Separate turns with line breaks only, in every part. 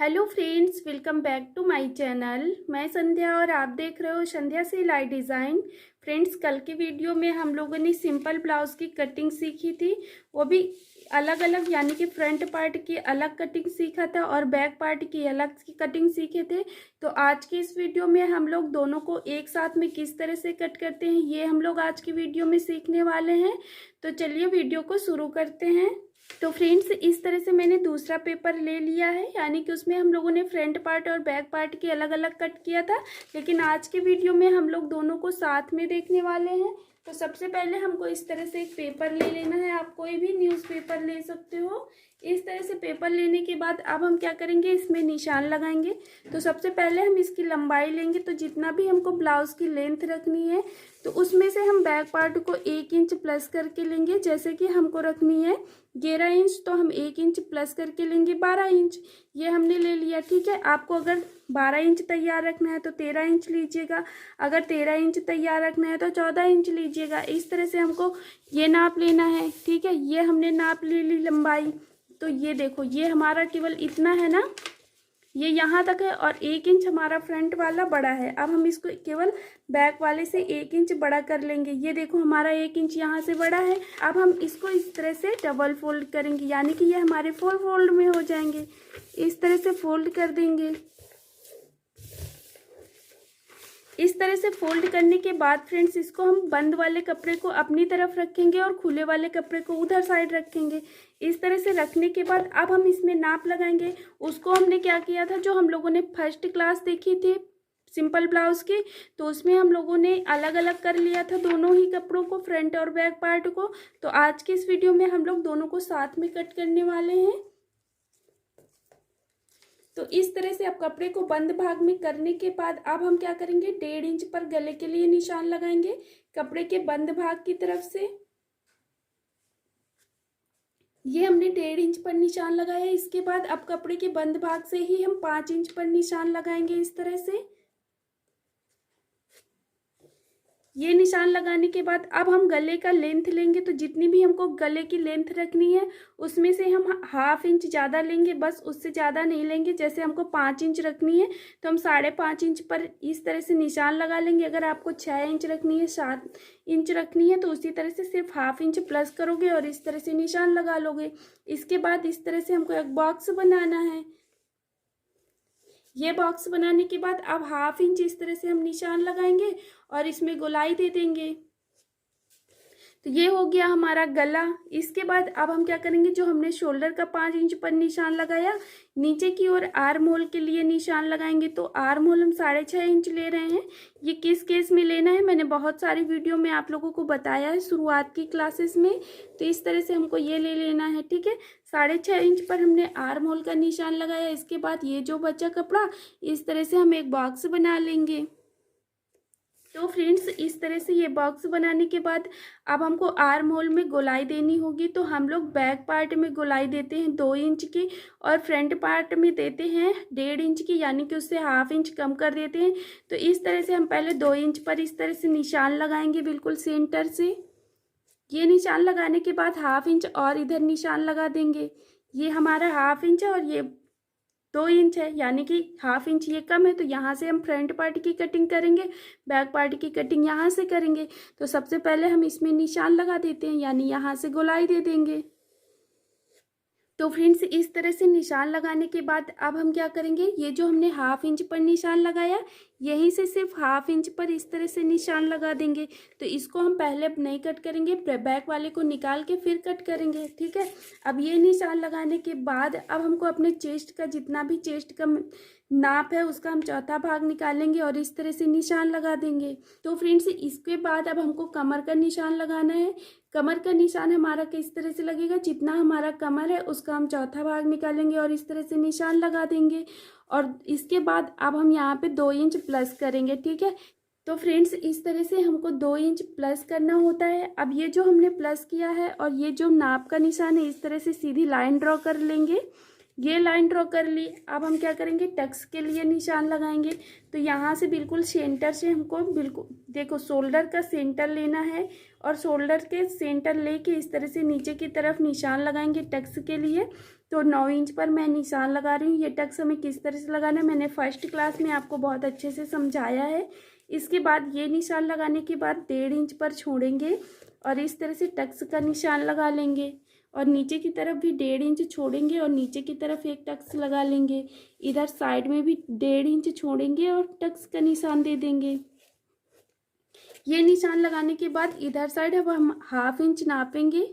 Hello friends, welcome back to my channel. मैं संध्या और आप देख रहे हो संध्या सिलाई डिज़ाइन। फ्रेंड्स, कल की वीडियो में हम लोगों ने सिंपल ब्लाउज़ की कटिंग सीखी थी, वो भी अलग अलग, यानी कि फ्रंट पार्ट की अलग कटिंग सीखा था और बैक पार्ट की अलग की कटिंग सीखे थे। तो आज की इस वीडियो में हम लोग दोनों को एक साथ में किस तरह से कट करते हैं ये हम लोग आज की वीडियो में सीखने वाले हैं। तो चलिए वीडियो को शुरू करते हैं। तो फ्रेंड्स, इस तरह से मैंने दूसरा पेपर ले लिया है, यानी कि उसमें हम लोगों ने फ्रंट पार्ट और बैक पार्ट की अलग अलग कट किया था, लेकिन आज के वीडियो में हम लोग दोनों को साथ में देखने वाले हैं। तो सबसे पहले हमको इस तरह से एक पेपर ले लेना है। आप कोई भी न्यूज़पेपर ले सकते हो। इस तरह से पेपर लेने के बाद अब हम क्या करेंगे, इसमें निशान लगाएंगे। तो सबसे पहले हम इसकी लंबाई लेंगे, तो जितना भी हमको ब्लाउज़ की लेंथ रखनी है तो उसमें से हम बैक पार्ट को 1 इंच प्लस करके लेंगे। जैसे कि हमको रखनी है 11 इंच, तो हम 1 इंच प्लस करके लेंगे 12 इंच। ये हमने ले लिया, ठीक है। आपको अगर 12 इंच तैयार रखना है तो 13 इंच लीजिएगा, अगर 13 इंच तैयार रखना है तो 14 इंच लीजिएगा। इस तरह से हमको ये नाप लेना है, ठीक है। ये हमने नाप ले ली लंबाई। तो ये देखो, ये हमारा केवल इतना है ना, ये यहाँ तक है और 1 इंच हमारा फ्रंट वाला बड़ा है। अब हम इसको केवल बैक वाले से 1 इंच बड़ा कर लेंगे। ये देखो, हमारा 1 इंच यहाँ से बड़ा है। अब हम इसको इस तरह से डबल फोल्ड करेंगे, यानी कि ये हमारे फुल फोल्ड में हो जाएंगे। इस तरह से फोल्ड कर देंगे। इस तरह से फोल्ड करने के बाद फ्रेंड्स, इसको हम बंद वाले कपड़े को अपनी तरफ रखेंगे और खुले वाले कपड़े को उधर साइड रखेंगे। इस तरह से रखने के बाद अब हम इसमें नाप लगाएंगे। उसको हमने क्या किया था, जो हम लोगों ने फर्स्ट क्लास देखी थी सिंपल ब्लाउज की, तो उसमें हम लोगों ने अलग अलग कर लिया था दोनों ही कपड़ों को, फ्रंट और बैक पार्ट को। तो आज की इस वीडियो में हम लोग दोनों को साथ में कट करने वाले हैं। तो इस तरह से अब कपड़े को बंद भाग में करने के बाद अब हम क्या करेंगे, 1.5 इंच पर गले के लिए निशान लगाएंगे कपड़े के बंद भाग की तरफ से। ये हमने 1.5 इंच पर निशान लगाया। इसके बाद अब कपड़े के बंद भाग से ही हम 5 इंच पर निशान लगाएंगे इस तरह से। ये निशान लगाने के बाद अब हम गले का लेंथ लेंगे। तो जितनी भी हमको गले की लेंथ रखनी है उसमें से हम 1/2 इंच ज़्यादा लेंगे, बस उससे ज़्यादा नहीं लेंगे। जैसे हमको 5 इंच रखनी है तो हम 5.5 इंच पर इस तरह से निशान लगा लेंगे। अगर आपको 6 इंच रखनी है, 7 इंच रखनी है, तो उसी तरह से सिर्फ 1/2 इंच प्लस करोगे और इस तरह से निशान लगा लोगे। इसके बाद इस तरह से हमको एक बॉक्स बनाना है। ये बॉक्स बनाने के बाद अब 1/2 इंच इस तरह से हम निशान लगाएंगे और इसमें गोलाई दे देंगे। तो ये हो गया हमारा गला। इसके बाद अब हम क्या करेंगे, जो हमने शोल्डर का 5 इंच पर निशान लगाया, नीचे की ओर आर्म होल के लिए निशान लगाएंगे। तो आर्म होल हम 6.5 इंच ले रहे हैं। ये किस केस में लेना है मैंने बहुत सारी वीडियो में आप लोगों को बताया है शुरुआत की क्लासेस में। तो इस तरह से हमको ये ले लेना है, ठीक है। 6.5 इंच पर हमने आर्म होल का निशान लगाया। इसके बाद ये जो बचा कपड़ा, इस तरह से हम एक बॉक्स बना लेंगे। तो फ्रेंड्स, इस तरह से ये बॉक्स बनाने के बाद अब हमको आर्म होल में गोलाई देनी होगी। तो हम लोग बैक पार्ट में गोलाई देते हैं 2 इंच की और फ्रंट पार्ट में देते हैं 1.5 इंच की, यानी कि उससे 1/2 इंच कम कर देते हैं। तो इस तरह से हम पहले 2 इंच पर इस तरह से निशान लगाएंगे बिल्कुल सेंटर से। ये निशान लगाने के बाद 1/2 इंच और इधर निशान लगा देंगे। ये हमारा 1/2 इंच है और ये 2 इंच है, यानी कि 1/2 इंच ये कम है। तो यहाँ से हम फ्रंट पार्ट की कटिंग करेंगे, बैक पार्ट की कटिंग यहाँ से करेंगे। तो सबसे पहले हम इसमें निशान लगा देते हैं, यानी यहाँ से गोलाई दे देंगे। तो फ्रेंड्स, इस तरह से निशान लगाने के बाद अब हम क्या करेंगे, ये जो हमने 1/2 इंच पर निशान लगाया, यहीं से सिर्फ 1/2 इंच पर इस तरह से निशान लगा देंगे। तो इसको हम पहले नहीं कट करेंगे, बैक वाले को निकाल के फिर कट करेंगे, ठीक है। अब ये निशान लगाने के बाद अब हमको अपने चेस्ट का, जितना भी चेस्ट का नाप है उसका हम चौथा भाग निकालेंगे और इस तरह से निशान लगा देंगे। तो फ्रेंड्स, इसके बाद अब हमको कमर का निशान लगाना है। कमर का निशान हमारा किस तरह से लगेगा, जितना हमारा कमर है उसका हम चौथा भाग निकालेंगे और इस तरह से निशान लगा देंगे। और इसके बाद अब हम यहाँ पे 2 इंच प्लस करेंगे, ठीक है। तो फ्रेंड्स, इस तरह से हमको 2 इंच प्लस करना होता है। अब ये जो हमने प्लस किया है और ये जो नाप का निशान है, इस तरह से सीधी लाइन ड्रॉ कर लेंगे। ये लाइन ड्रॉ कर ली। अब हम क्या करेंगे, टक्स के लिए निशान लगाएंगे। तो यहाँ से बिल्कुल सेंटर से हमको, बिल्कुल देखो, शोल्डर का सेंटर लेना है और शोल्डर के सेंटर लेके इस तरह से नीचे की तरफ निशान लगाएंगे टक्स के लिए। तो 9 इंच पर मैं निशान लगा रही हूँ। ये टक्स हमें किस तरह से लगाना है मैंने फर्स्ट क्लास में आपको बहुत अच्छे से समझाया है। इसके बाद ये निशान लगाने के बाद 1.5 इंच पर छोड़ेंगे और इस तरह से टक्स का निशान लगा लेंगे और नीचे की तरफ भी 1.5 इंच छोड़ेंगे और नीचे की तरफ एक टक्स लगा लेंगे। इधर साइड में भी 1.5 इंच छोड़ेंगे और टक्स का निशान दे देंगे। ये निशान लगाने के बाद इधर साइड अब हम 1/2 इंच नापेंगे।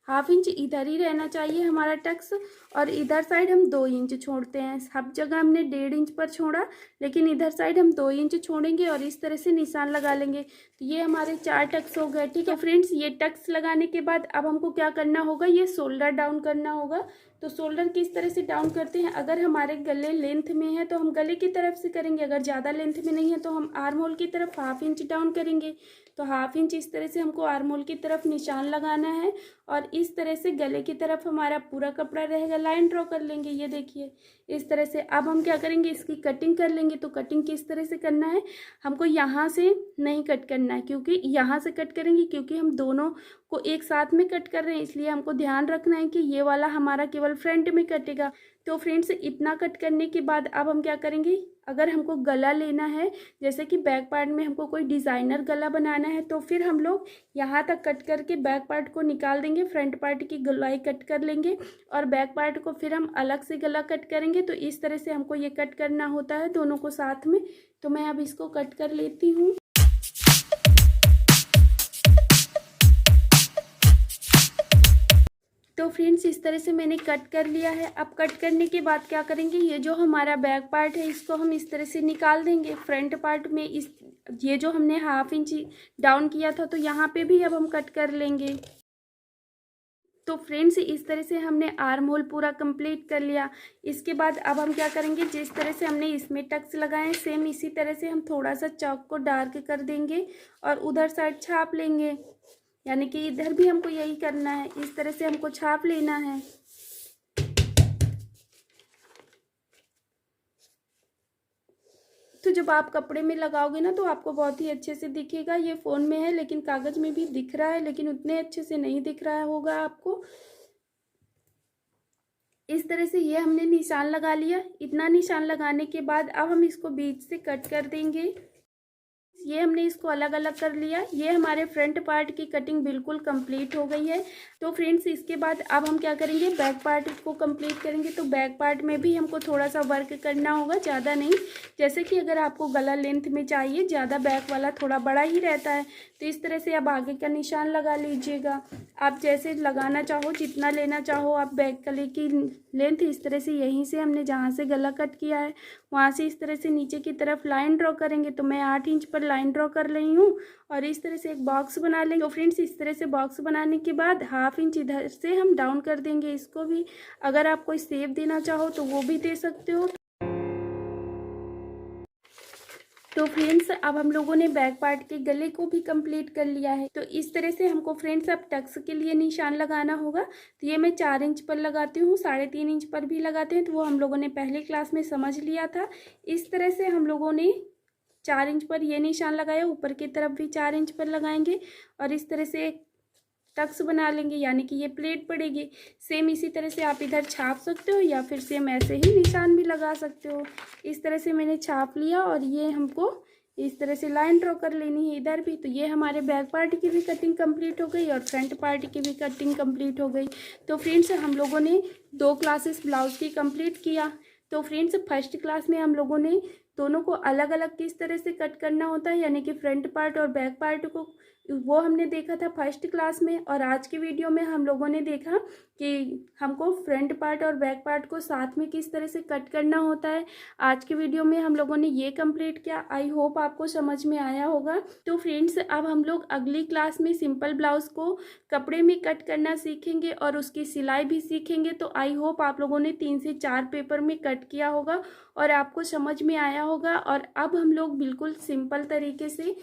1/2 इंच इधर ही रहना चाहिए हमारा टक्स और इधर साइड हम 2 इंच छोड़ते हैं। सब जगह हमने 1.5 इंच पर छोड़ा लेकिन इधर साइड हम 2 इंच छोड़ेंगे और इस तरह से निशान लगा लेंगे। तो ये हमारे 4 टक्स हो गए। ठीक है फ्रेंड्स, ये टक्स लगाने के बाद अब हमको क्या करना होगा, ये शोल्डर डाउन करना होगा। तो शोल्डर किस तरह से डाउन करते हैं, अगर हमारे गले लेंथ में है तो हम गले की तरफ से करेंगे, अगर ज़्यादा लेंथ में नहीं है तो हम आर्म होल की तरफ 1/2 इंच डाउन करेंगे। तो 1/2 इंच इस तरह से हमको आर्म होल की तरफ निशान लगाना है और इस तरह से गले की तरफ हमारा पूरा कपड़ा रहेगा। लाइन ड्रॉ कर लेंगे, ये देखिए इस तरह से। अब हम क्या करेंगे, इसकी कटिंग कर लेंगे। तो कटिंग किस तरह से करना है, हमको यहाँ से नहीं कट करना है क्योंकि यहाँ से कट करेंगे क्योंकि हम दोनों को एक साथ में कट कर रहे हैं, इसलिए हमको ध्यान रखना है कि ये वाला हमारा केवल फ्रंट में कटेगा। तो फ्रेंड्स इतना कट करने के बाद अब हम क्या करेंगे, अगर हमको गला लेना है, जैसे कि बैक पार्ट में हमको कोई डिज़ाइनर गला बनाना है तो फिर हम लोग यहाँ तक कट करके बैक पार्ट को निकाल देंगे, फ्रंट पार्ट की गोलाई कट कर लेंगे और बैक पार्ट को फिर हम अलग से गला कट करेंगे। तो इस तरह से हमको ये कट करना होता है दोनों को साथ में। तो मैं अब इसको कट कर लेती हूँ। तो फ्रेंड्स इस तरह से मैंने कट कर लिया है। अब कट करने के बाद क्या करेंगे, ये जो हमारा बैक पार्ट है इसको हम इस तरह से निकाल देंगे। फ्रंट पार्ट में ये जो हमने 1/2 इंच डाउन किया था तो यहाँ पे भी अब हम कट कर लेंगे। तो फ्रेंड्स इस तरह से हमने आर्म होल पूरा कंप्लीट कर लिया। इसके बाद अब हम क्या करेंगे, जिस तरह से हमने इसमें टक्स लगाए सेम इसी तरह से हम थोड़ा सा चौक को डार्क कर देंगे और उधर साइड छाप लेंगे, यानी कि इधर भी हमको यही करना है, इस तरह से हमको छाप लेना है। तो जब आप कपड़े में लगाओगे ना तो आपको बहुत ही अच्छे से दिखेगा। ये फ़ोन में है लेकिन कागज़ में भी दिख रहा है, लेकिन उतने अच्छे से नहीं दिख रहा होगा आपको। इस तरह से ये हमने निशान लगा लिया। इतना निशान लगाने के बाद अब हम इसको बीच से कट कर देंगे। ये हमने इसको अलग अलग कर लिया। ये हमारे फ्रंट पार्ट की कटिंग बिल्कुल कंप्लीट हो गई है। तो फ्रेंड्स इसके बाद अब हम क्या करेंगे, बैक पार्ट को कंप्लीट करेंगे। तो बैक पार्ट में भी हमको थोड़ा सा वर्क करना होगा, ज़्यादा नहीं। जैसे कि अगर आपको गला लेंथ में चाहिए, ज़्यादा बैक वाला थोड़ा बड़ा ही रहता है, तो इस तरह से आप आगे का निशान लगा लीजिएगा। आप जैसे लगाना चाहो, जितना लेना चाहो आप बैक गले की लेंथ, इस तरह से यहीं से हमने जहाँ से गला कट किया है वहाँ से इस तरह से नीचे की तरफ लाइन ड्रॉ करेंगे। तो मैं 8 इंच पर लाइन ड्रॉ कर रही हूँ और इस तरह से एक बॉक्स बना लेंगे। तो फ्रेंड्स इस तरह से बॉक्स बनाने के बाद 1/2 इंच इधर से हम डाउन कर देंगे इसको भी। अगर आप कोई शेप देना चाहो तो वो भी दे सकते हो। तो फ्रेंड्स अब हम लोगों ने बैक पार्ट के गले को भी कंप्लीट कर लिया है। तो इस तरह से हमको फ्रेंड्स अब टक्स के लिए निशान लगाना होगा। तो ये मैं 4 इंच पर लगाती हूँ, 3.5 इंच पर भी लगाते हैं, तो वो हम लोगों ने पहले क्लास में समझ लिया था। इस तरह से हम लोगों ने 4 इंच पर ये निशान लगाया, ऊपर की तरफ भी 4 इंच पर लगाएंगे और इस तरह से एक टक्स बना लेंगे, यानी कि ये प्लेट पड़ेगी। सेम इसी तरह से आप इधर छाप सकते हो या फिर सेम ऐसे ही निशान भी लगा सकते हो। इस तरह से मैंने छाप लिया और ये हमको इस तरह से लाइन ड्रॉ कर लेनी है इधर भी। तो ये हमारे बैक पार्ट की भी कटिंग कंप्लीट हो गई और फ्रंट पार्ट की भी कटिंग कंप्लीट हो गई। तो फ्रेंड्स हम लोगों ने 2 क्लासेस ब्लाउज की कंप्लीट किया। तो फ्रेंड्स फर्स्ट क्लास में हम लोगों ने दोनों को अलग अलग किस तरह से कट करना होता है, यानी कि फ्रंट पार्ट और बैक पार्ट को, वो हमने देखा था फर्स्ट क्लास में। और आज की वीडियो में हम लोगों ने देखा कि हमको फ्रंट पार्ट और बैक पार्ट को साथ में किस तरह से कट करना होता है। आज की वीडियो में हम लोगों ने ये कंप्लीट किया। आई होप आपको समझ में आया होगा। तो फ्रेंड्स अब हम लोग अगली क्लास में सिंपल ब्लाउज को कपड़े में कट करना सीखेंगे और उसकी सिलाई भी सीखेंगे। तो आई होप आप लोगों ने 3 से 4 पेपर में कट किया होगा और आपको समझ में आया होगा। और अब हम लोग बिल्कुल सिंपल तरीके से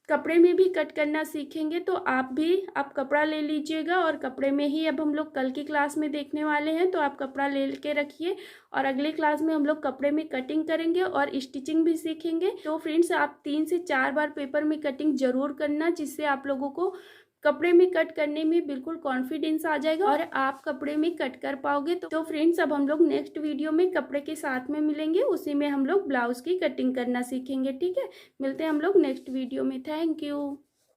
कपड़े में भी कट करना सीखेंगे। तो आप कपड़ा ले लीजिएगा और कपड़े में ही अब हम लोग कल की क्लास में देखने वाले हैं। तो आप कपड़ा ले के रखिए और अगले क्लास में हम लोग कपड़े में कटिंग करेंगे और स्टिचिंग भी सीखेंगे। तो फ्रेंड्स आप 3 से 4 बार पेपर में कटिंग जरूर करना, जिससे आप लोगों को कपड़े में कट करने में बिल्कुल कॉन्फिडेंस आ जाएगा और आप कपड़े में कट कर पाओगे। तो फ्रेंड्स, अब हम लोग नेक्स्ट वीडियो में कपड़े के साथ में मिलेंगे, उसी में हम लोग ब्लाउज की कटिंग करना सीखेंगे। ठीक है, मिलते हैं हम लोग नेक्स्ट वीडियो में। Thank you.